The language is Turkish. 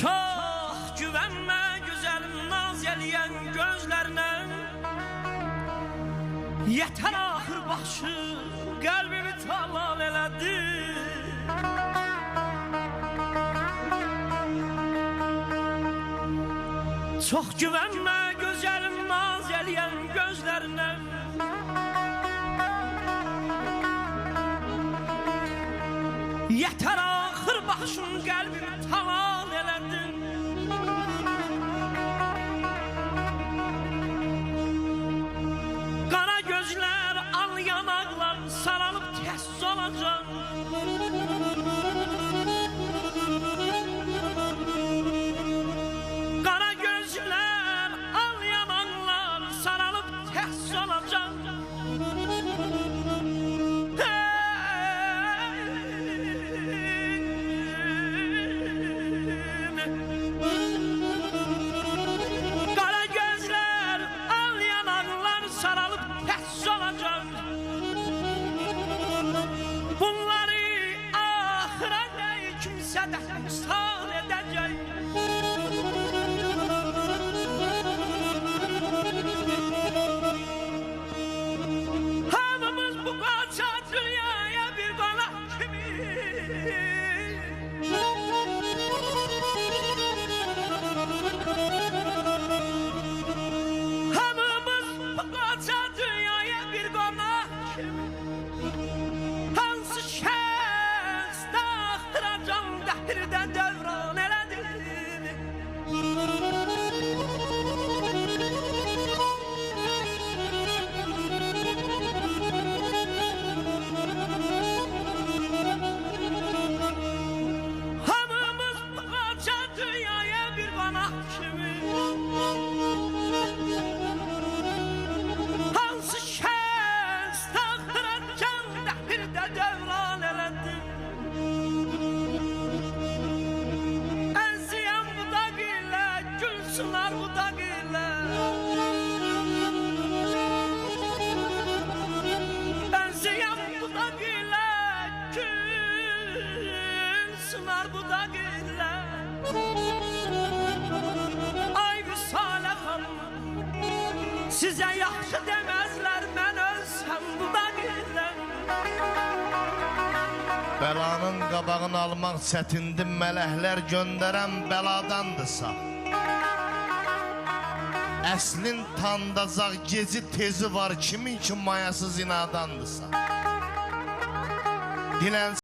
Çok güvenme güzelim naz eləyən gözlerine. Yeter ahır başı kalbimi tamam elədi. Çok güvenme güzelim naz eləyən gözlerine. Yeter ahır başın kalbimi tamam elədi. Qara gözler, al yanaklar sarılıp tez olacak. Qara gözler, al yanaklar sarılıp tez olacak. Qara gözler, al yanaklar sarılıp tez olacak. Bunları ahirete kimse de misal edecek. Hamımız bu koca dünyaya bir konak kimi. Hamımız bu koca dünyaya bir konak kimi. Hansı şəxs daxtıracam dəhirdə dövran elədir. Hamımız bu qoca dünyaya bir qonaq kimi. Hansı şəxs daxtıracam dəhirdə dövran elədir. Əziyəm budaq ilə, gül sunar budaq ilə. Əziyəm budaq ilə, gül sunar budaq ilə. Ay Vüsalə xanım, sizə yaxşı deməzlər, mən ölsəm budaq ilə. Belanın qabağını almaq çətindir, mələklər göndərən bəladandırsa. Əslin tandazaq gezi tezi var, kimin ki mayasız inadandırsa. Dilən